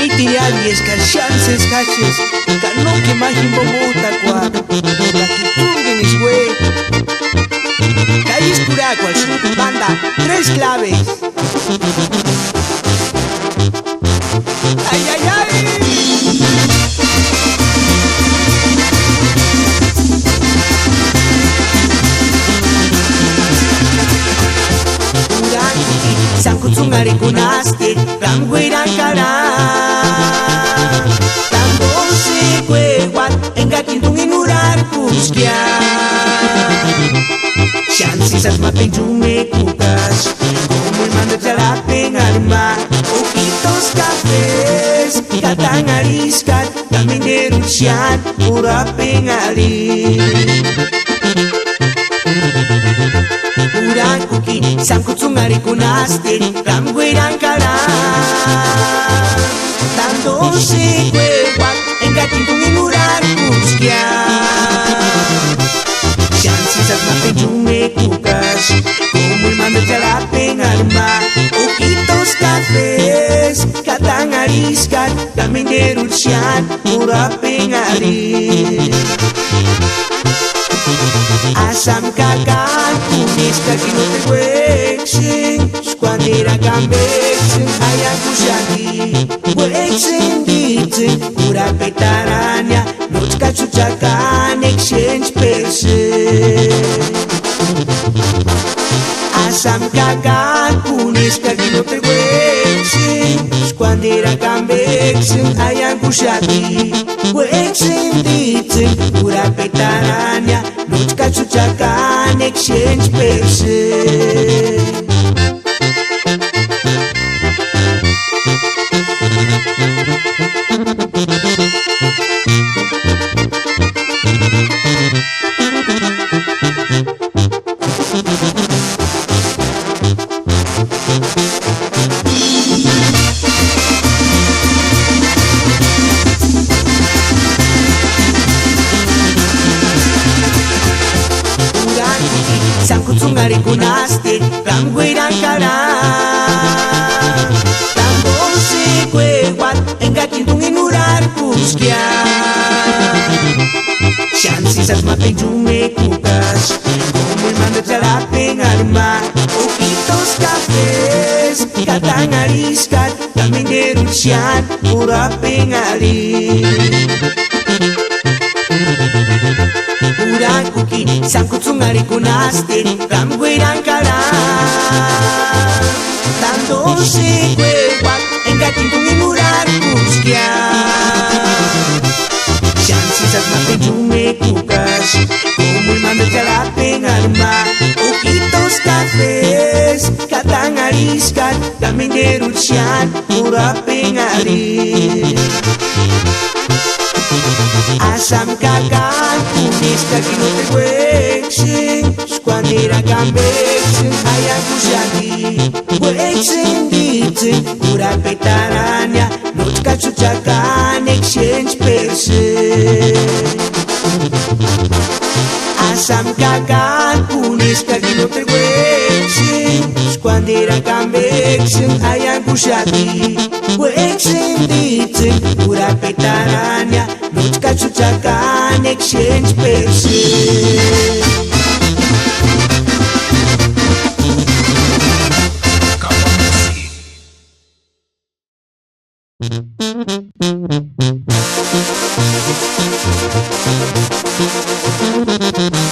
Mitiriales, chances, caches, cano que magin bomota cuac, la que tunguen güey. Calles curacuas, banda, 3 claves. Ay, ay, ay. Sangkutsungari kunaste, ramguirang karang. Tambong si kwewat, enggatintungin urar kuskia. Chances at mapinjume kukas, como el mando jalapeng arma. Ojitos cafés, katang ariskat, kami derusyan, urapeng aris. Urang kuki, sangkutsungari kunaste, ramguirang karang. Tanto si kwewat, enggatintungin urar kuskia. Chances at mapinjume kukas, como el mando jalapeng arma. Ojitos cafés, katang ariskat, kami derusyan, urapeng aris. Asam kakak kunis kaki no te wexing, squandera gambexing, ayang kushaki wexing ditin, pura petaranya, not kachuchakan exchange person. Asam kakak kunis kaki no te wexing, squandera gambexing, ayang kushaki wexing ditin, pura petaranya, not kachuchakan exchange person. Sangkutsungari kunaste, ramguirang karang. Tambong si kwewat, enggatintungin urar kuskia. Chances at mapinjume kukas, como el mando jalapeng arma. Ojitos cafés, katang ariskat, kami derusyan, urapeng aris. Urang kuki, sangkutsungari kunaste, ramguirang karang. Tanto si kwewat, enggatintungin urar kuskia. Chances at mapinjume kukas, como el mando jalapeng arma. Ojitos cafés, katang ariskat, kami derusyan, urapeng aris. Asam kakak kunis kaki no te wexing, squandera gambexing, ayang kushaki wexing ditin, pura petaranya, not kachuchakan exchange person. Asam kakak kunis kaki no te wexing, squandera gambexing, ayang kushaki wexing ditin, pura petaranya, not kachuchakan exchange person.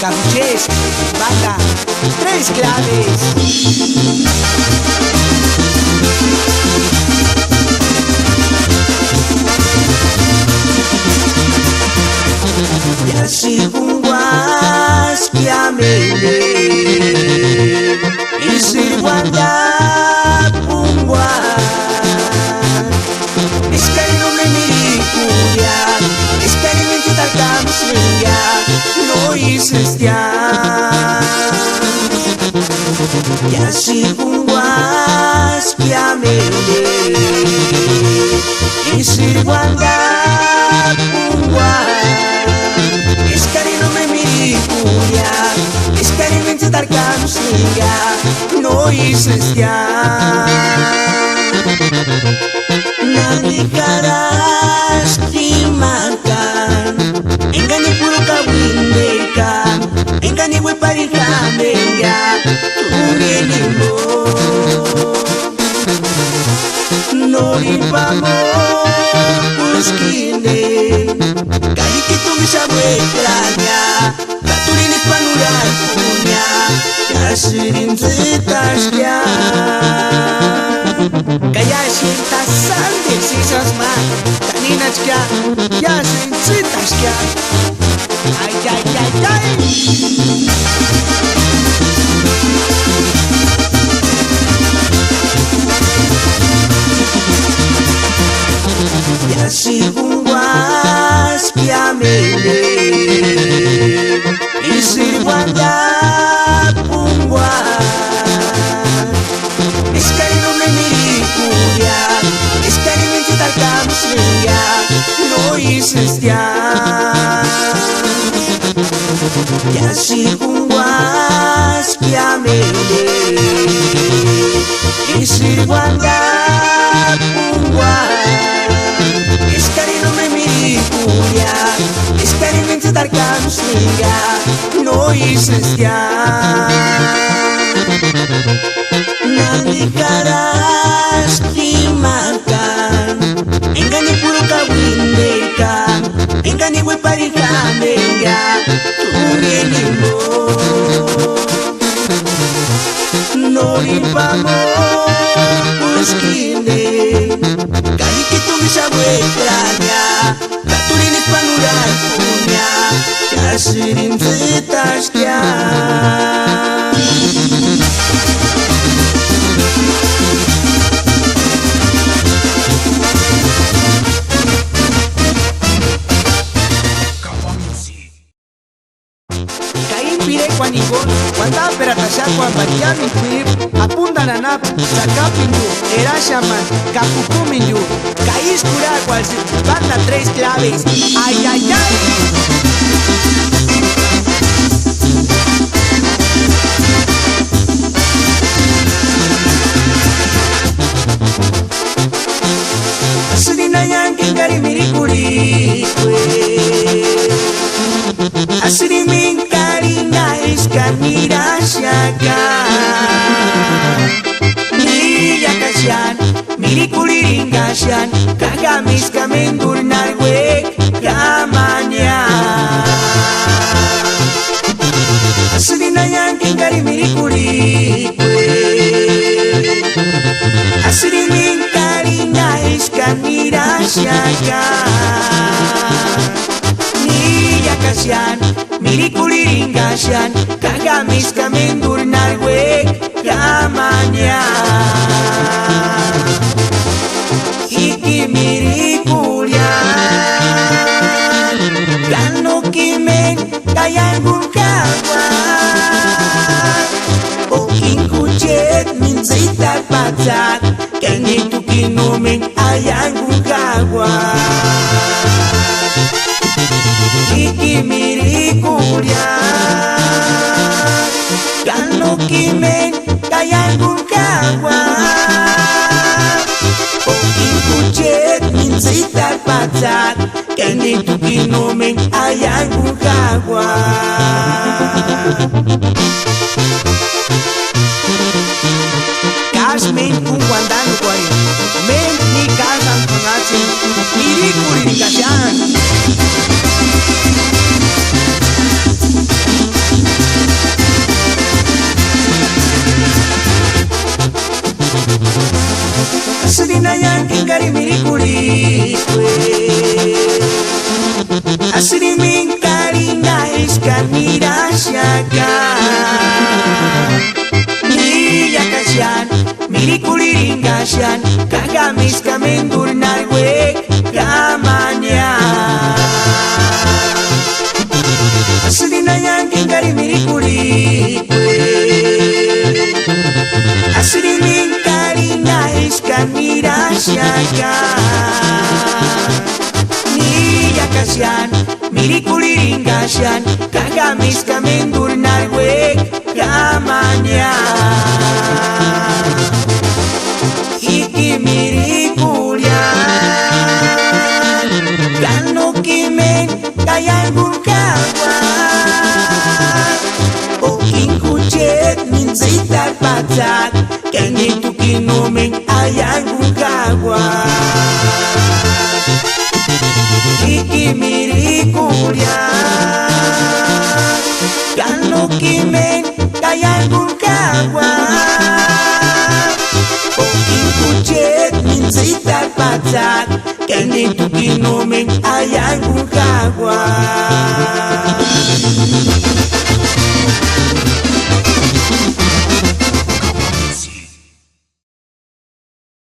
Capuches, banda, 3 claves. Ya sirvunguas que amele, y sirvanda punguas. Es que no me miricuya, es que no me entiendas camslinga, no hices ya. Ya sirvunguas que amele, y sirvanda punguas. No hices ya. dejarás dimakan engani puro kawindekan engani weparikamenga turienimo Noripamos kine kali kitu bisa bekranya katurinis panuran punya kasirin zetasnya kaya sintasan de sisas ma kaninachka yasin zetasnya ay ay ay ay Yasigung was kiamele Isirwanda pungwa Eskari no me mirikuya Eskari mencitar kamsnya No isestia Yasigung was kiamele Isirwanda pungwa Eskari no me mirikuya Eskari mencitar kamsnya No isestia Nandikarás dimakan engani puro kawindekan engani weparikamenga turienimo Noripamos kine kali kitu bisa bekranya katurinis panuran punya kasirin zetasnya Wanda peratasha kwa bariami kwip Apunda nanap sakapinyu Erashaman kapukuminyu Kais kura kwalsi banda 3 claves Ay ay ay Asirina yang kingari mirikuri Asiri minkari naiskan mirasyakan Miyakasyan, mirikuliringasyan Kagamis kamendur narwe kamanya Asiri na yang kingari mirikuri Asiri minkari naiskan mirasyakan Miyakasyan, mirikuliringasyan Kagamis kamendur narwe kamanya Iki mirikulyan Gano kimen kayang gulkawan O ingkujet min seitar patat Kenge tu kinumen ayang gulkawan Iki mirikulian Gano kimen kayang gulkawan O ingkujet min seitar patat Kenge tu kinumen ayang gulkawan Kasmen kung wandang kwari Men ni kasang pangasin Mirikuliringasyan Asirina yang kingari mirikuri Asiri minkari naiskan mirasyakan Miyakasyan, mirikuliringasyan Kagamis kamendur narwe kamanya Asirina yang kingari mirikuri Asiri minkari naiskan mirasyakan Miyakasyan, mirikuliringasyan Kagamis kamendur narwe kamanya Iki mirikulian minsitar patzak Kengi tukinumen ayangun kagwa Ikimirikuria Kanukimen kayangun kagwa Okikuchet minsitar patzak Kengi tukinumen ayangun kagwa